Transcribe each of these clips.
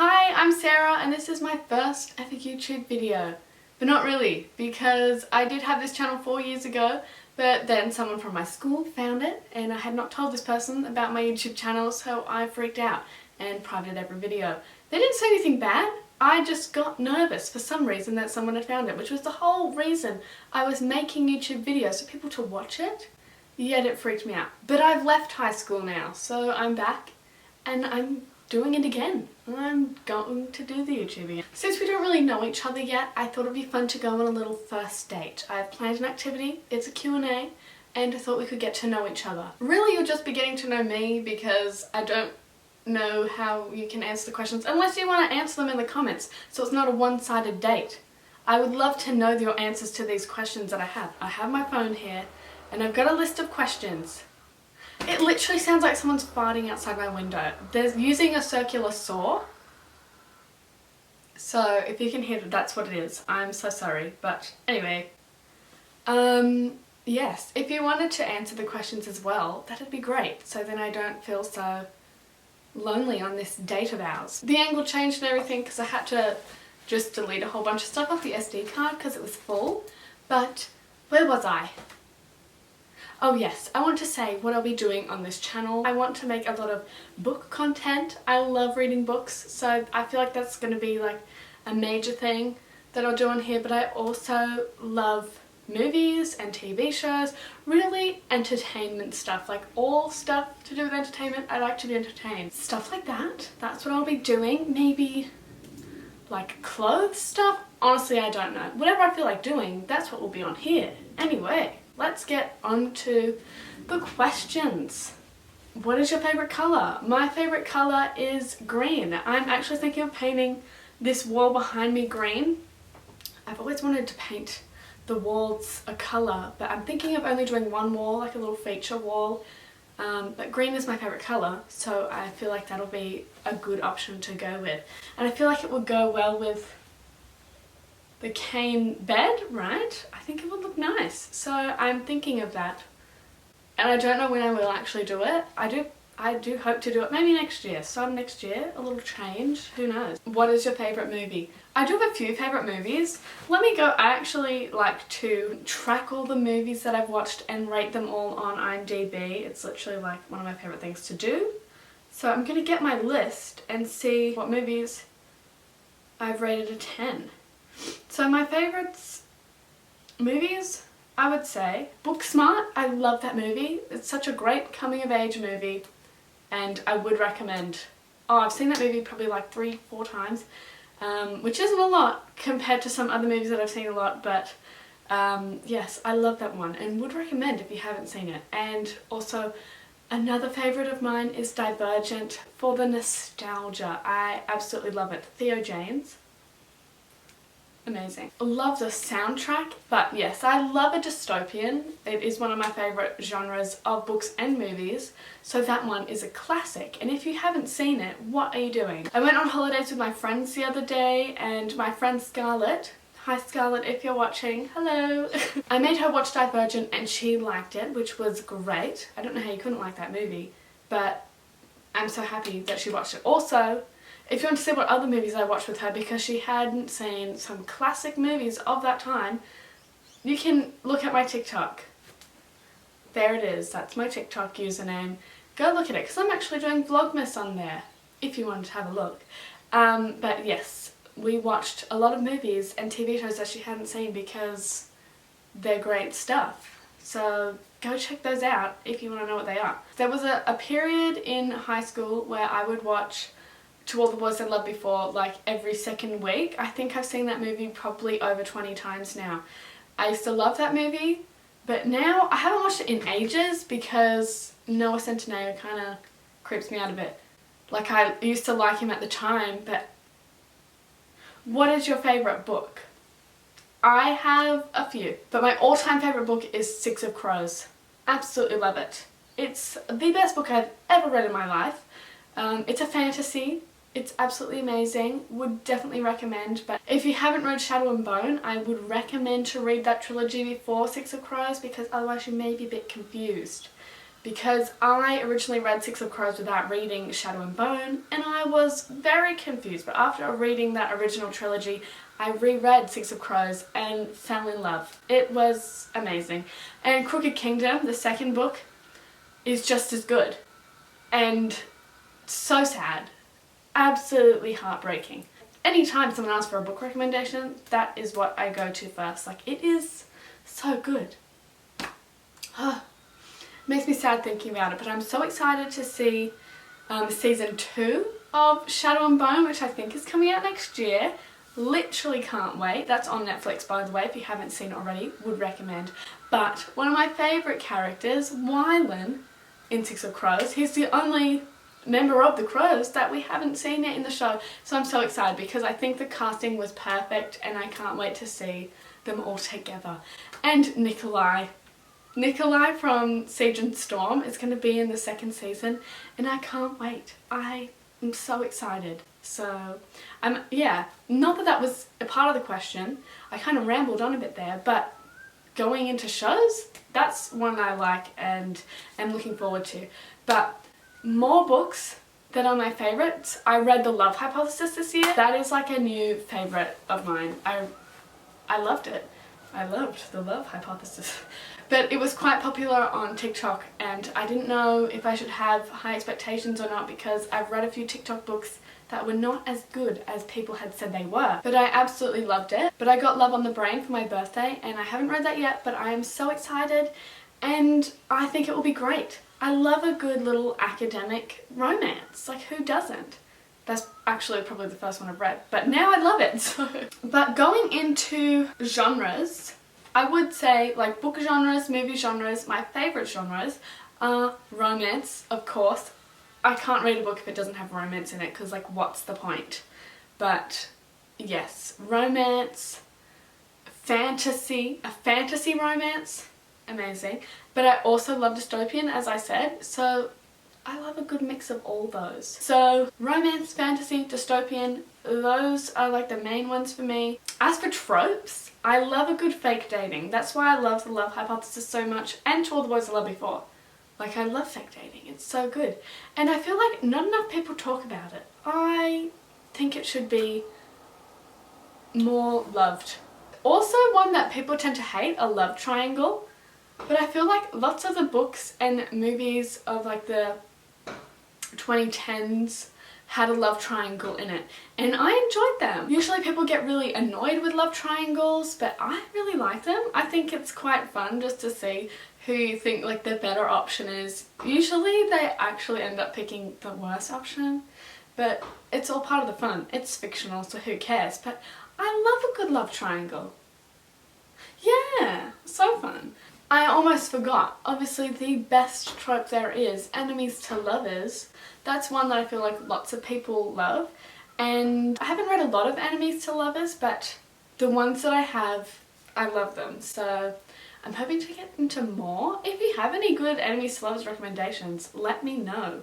Hi, I'm Sarah and this is my first ever YouTube video. But not really, because I did have this channel 4 years ago, but then someone from my school found it and I had not told this person about my YouTube channel, so I freaked out and privated every video. They didn't say anything bad, I just got nervous for some reason that someone had found it, which was the whole reason I was making YouTube videos, for people to watch it, yet it freaked me out. But I've left high school now, so I'm back and I'm doing it again. I'm going to do the YouTube again. Since we don't really know each other yet, I thought it'd be fun to go on a little first date. I've planned an activity, it's a Q&A, and I thought we could get to know each other. Really, you're just beginning to know me because I don't know how you can answer the questions unless you want to answer them in the comments, so it's not a one-sided date. I would love to know your answers to these questions that I have. I have my phone here and I've got a list of questions. It literally sounds like someone's farting outside my window. They're using a circular saw. So if you can hear that, that's what it is. I'm so sorry. But anyway, yes, if you wanted to answer the questions as well, that'd be great. So then I don't feel so lonely on this date of ours. The angle changed and everything because I had to just delete a whole bunch of stuff off the SD card because it was full. But where was I? Oh yes, I want to say what I'll be doing on this channel. I want to make a lot of book content. I love reading books, so I feel like that's going to be like a major thing that I'll do on here, but I also love movies and TV shows, really entertainment stuff, like all stuff to do with entertainment. I like to be entertained. Stuff like that, that's what I'll be doing. Maybe like clothes stuff? Honestly, I don't know. Whatever I feel like doing, that's what will be on here. Anyway. Let's get on to the questions. What is your favourite colour? My favourite colour is green. I'm actually thinking of painting this wall behind me green. I've always wanted to paint the walls a colour, but I'm thinking of only doing one wall, like a little feature wall. But green is my favourite colour, so I feel like that'll be a good option to go with. And I feel like it would go well with the cane bed, right? I think it would look nice. So I'm thinking of that. And I don't know when I will actually do it. I do hope to do it maybe next year. Start next year, a little change, who knows. What is your favourite movie? I do have a few favourite movies. Let me go, I actually like to track all the movies that I've watched and rate them all on IMDb. It's literally like one of my favourite things to do. So I'm gonna get my list and see what movies I've rated a 10. So my favourites movies, I would say Booksmart. I love that movie. It's such a great coming of age movie and I would recommend. Oh, I've seen that movie probably like 3-4 times, which isn't a lot compared to some other movies that I've seen a lot, but yes, I love that one and would recommend if you haven't seen it. And also another favourite of mine is Divergent for the nostalgia. I absolutely love it. Theo James. Amazing. Love the soundtrack, but yes, I love a dystopian. It is one of my favourite genres of books and movies, so that one is a classic. And if you haven't seen it, what are you doing? I went on holidays with my friends the other day, and my friend Scarlett, hi Scarlett if you're watching, hello! I made her watch Divergent and she liked it, which was great. I don't know how you couldn't like that movie, but I'm so happy that she watched it. Also, if you want to see what other movies I watched with her, because she hadn't seen some classic movies of that time, you can look at my TikTok. There it is, that's my TikTok username. Go look at it, because I'm actually doing Vlogmas on there, if you want to have a look. But yes, we watched a lot of movies and TV shows that she hadn't seen because they're great stuff. So go check those out if you want to know what they are. There was a period in high school where I would watch To All the Boys I Loved Before like every second week. I think I've seen that movie probably over 20 times now. I used to love that movie, but now I haven't watched it in ages because Noah Centineo kind of creeps me out a bit. Like, I used to like him at the time, but what is your favourite book? I have a few, but my all-time favourite book is Six of Crows. Absolutely love it. It's the best book I've ever read in my life. It's a fantasy. It's absolutely amazing. Would definitely recommend, but if you haven't read Shadow and Bone, I would recommend to read that trilogy before Six of Crows because otherwise you may be a bit confused. because I originally read Six of Crows without reading Shadow and Bone, and I was very confused. But after reading that original trilogy, I reread Six of Crows and fell in love. It was amazing. And Crooked Kingdom, the second book, is just as good. And so sad. Absolutely heartbreaking. Anytime someone asks for a book recommendation, that is what I go to first. Like, it is so good. Makes me sad thinking about it, but I'm so excited to see season 2 of Shadow and Bone, which I think is coming out next year. Literally can't wait. That's on Netflix, by the way, if you haven't seen it already, would recommend. But one of my favourite characters, Wylan, in Six of Crows, he's the only member of the Crows that we haven't seen yet in the show. So I'm so excited because I think the casting was perfect and I can't wait to see them all together. And Nikolai from Siege and Storm is going to be in the second season and I can't wait. I am so excited. So, yeah, not that that was a part of the question. I kind of rambled on a bit there, but going into shows, that's one I like and am looking forward to. But more books that are my favourites. I read The Love Hypothesis this year. That is like a new favourite of mine. I loved it. I loved The Love Hypothesis. But it was quite popular on TikTok and I didn't know if I should have high expectations or not because I've read a few TikTok books that were not as good as people had said they were. But I absolutely loved it. But I got Love on the Brain for my birthday and I haven't read that yet, but I am so excited and I think it will be great. I love a good little academic romance. Like, who doesn't? That's actually probably the first one I've read, but now I love it. So. But going into genres, I would say like book genres, movie genres, my favourite genres are romance, of course. I can't read a book if it doesn't have romance in it because like what's the point? But yes, romance, fantasy, a fantasy romance, amazing. But I also love dystopian, as I said, so I love a good mix of all those. So romance, fantasy, dystopian, those are like the main ones for me. As for tropes, I love a good fake dating. That's why I love The Love Hypothesis so much, and To All the Boys I Loved Before. Like, I love fake dating, it's so good. And I feel like not enough people talk about it. I think it should be more loved. Also, one that people tend to hate, a love triangle. But I feel like lots of the books and movies of like the 2010s had a love triangle in it and I enjoyed them. Usually people get really annoyed with love triangles, but I really like them. I think it's quite fun just to see who you think like the better option is. Usually they actually end up picking the worst option, but it's all part of the fun. It's fictional, so who cares? But I love a good love triangle. Yeah, so fun. I almost forgot, obviously the best trope there is, enemies to lovers. That's one that I feel like lots of people love, and I haven't read a lot of enemies to lovers, but the ones that I have, I love them. So I'm hoping to get into more. If you have any good enemies to lovers recommendations, let me know.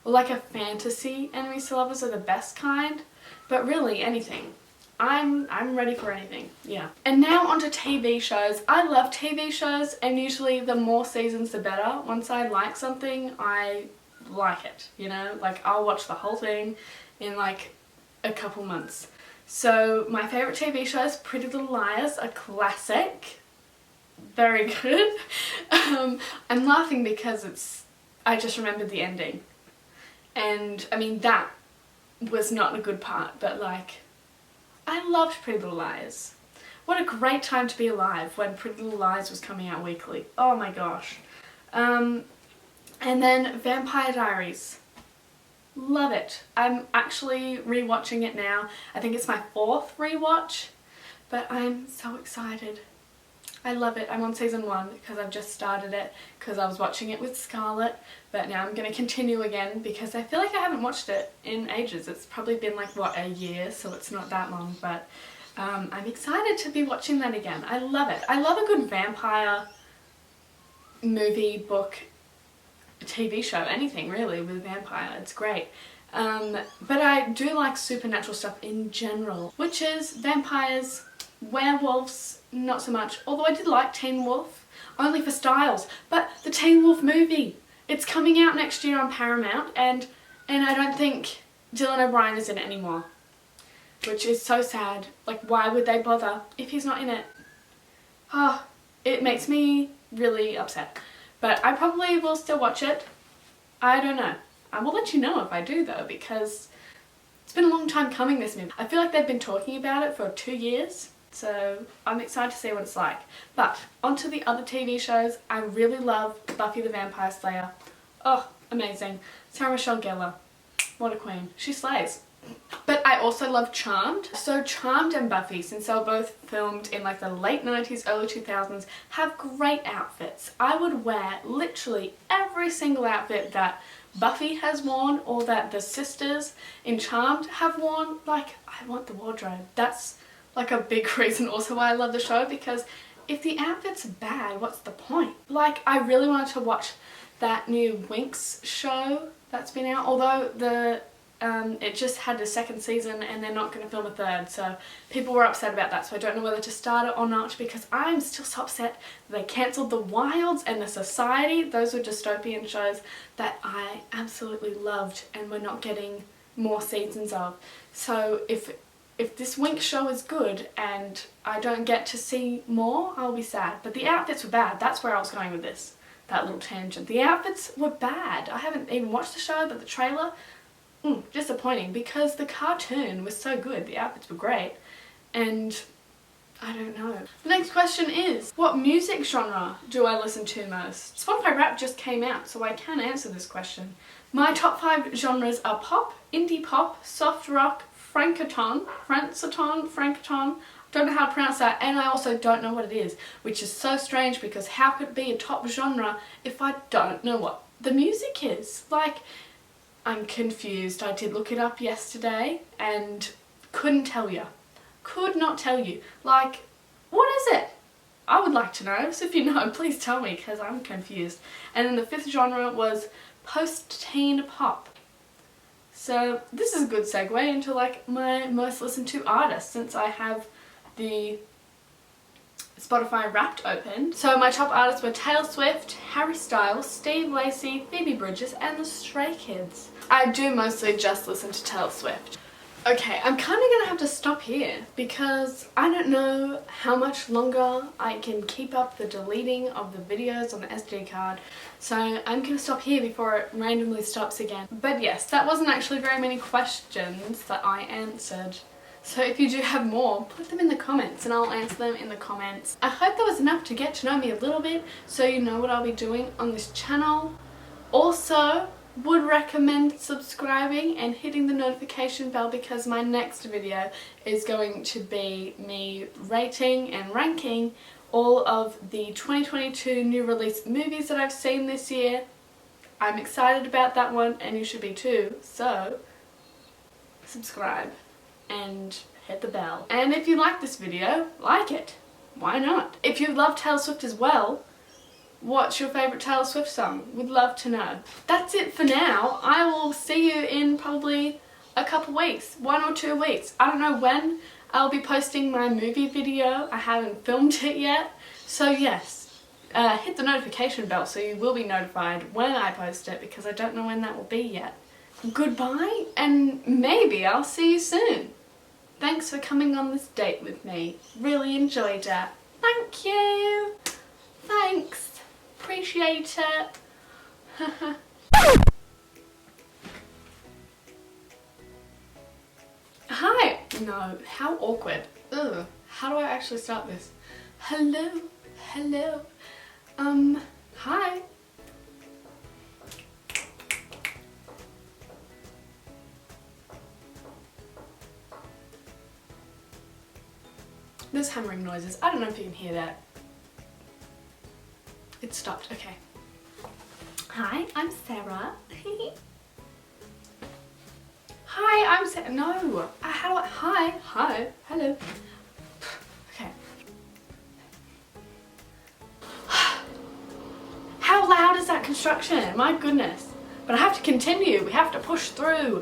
Or like a fantasy enemies to lovers are the best kind, but really anything. I'm ready for anything, yeah. And now onto TV shows. I love TV shows and usually the more seasons the better. Once I like something, I like it, you know? Like I'll watch the whole thing in like a couple months. So my favourite TV show is Pretty Little Liars, a classic. Very good. I'm laughing because I just remembered the ending. And I mean that was not a good part, but like I loved Pretty Little Liars. What a great time to be alive when Pretty Little Liars was coming out weekly. Oh my gosh. And then Vampire Diaries. Love it. I'm actually rewatching it now. I think it's my 4th rewatch, but I'm so excited. I love it. I'm on season 1 because I've just started it because I was watching it with Scarlett, but now I'm going to continue again because I feel like I haven't watched it in ages. It's probably been like, what, a year, so it's not that long, but I'm excited to be watching that again. I love it. I love a good vampire movie, book, TV show, anything really with vampire. It's great. But I do like supernatural stuff in general, which is vampires, werewolves, not so much. Although I did like Teen Wolf, only for Styles. But the Teen Wolf movie, It's coming out next year on Paramount, and I don't think Dylan O'Brien is in it anymore, which is so sad. Like, why would they bother if he's not in it? Oh, it makes me really upset. But I probably will still watch it. I don't know. I will let you know if I do though, because it's been a long time coming, this movie. I feel like they've been talking about it for 2 years, so I'm excited to see what it's like. But onto the other TV shows. I really love Buffy the Vampire Slayer. Oh, amazing. Sarah Michelle Gellar. What a queen. She slays. But I also love Charmed. So Charmed and Buffy, since they were both filmed in like the late 90s, early 2000s, have great outfits. I would wear literally every single outfit that Buffy has worn or that the sisters in Charmed have worn. Like, I want the wardrobe. That's like a big reason also why I love the show, because if the outfits are bad, what's the point? Like, I really wanted to watch that new Winx show that's been out, although it just had a second season and they're not going to film a third, so people were upset about that, so I don't know whether to start it or not, because I'm still so upset that they cancelled The Wilds and The Society. Those were dystopian shows that I absolutely loved and we're not getting more seasons of. So if this Winx show is good and I don't get to see more, I'll be sad. But the outfits were bad. That's where I was going with this, that little tangent. The outfits were bad. I haven't even watched the show, but the trailer, disappointing, because the cartoon was so good. The outfits were great, and I don't know. The next question is, what music genre do I listen to most? Spotify Wrapped just came out, so I can answer this question. My top 5 genres are pop, indie pop, soft rock, francoton, don't know how to pronounce that, and I also don't know what it is, which is so strange, because how could it be a top genre if I don't know what the music is? Like, I'm confused. I did look it up yesterday and couldn't tell you. Could not tell you. Like, what is it? I would like to know, so if you know, please tell me, because I'm confused. And then the 5th genre was post-teen pop. So this is a good segue into like my most listened to artists, since I have the Spotify Wrapped open. So my top artists were Taylor Swift, Harry Styles, Steve Lacy, Phoebe Bridgers and the Stray Kids. I do mostly just listen to Taylor Swift. Okay, I'm kind of gonna have to stop here because I don't know how much longer I can keep up the deleting of the videos on the SD card. So I'm gonna stop here before it randomly stops again. But yes, that wasn't actually very many questions that I answered. So if you do have more, put them in the comments and I'll answer them in the comments. I hope that was enough to get to know me a little bit so you know what I'll be doing on this channel. Also, would recommend subscribing and hitting the notification bell, because my next video is going to be me rating and ranking all of the 2022 new release movies that I've seen this year. I'm excited about that one and you should be too, so subscribe and hit the bell. And if you like this video, like it. Why not? If you love Taylor Swift as well, what's your favourite Taylor Swift song? Would love to know. That's it for now. I will see you in probably a couple weeks, 1 or 2 weeks. I don't know when I'll be posting my movie video. I haven't filmed it yet. So yes, hit the notification bell so you will be notified when I post it, because I don't know when that will be yet. Goodbye, and maybe I'll see you soon. Thanks for coming on this date with me. Really enjoyed it. Thank you. Thanks. Appreciate it. Hi. No, how awkward. Ugh. How do I actually start this? Hello. Hello. Hi. There's hammering noises. I don't know if you can hear that. It stopped. Okay. Hi, I'm Sarah. Hi, I'm Sarah. No. How do I? Hi. Hi. Hello. Okay. How loud is that construction? My goodness. But I have to continue. We have to push through.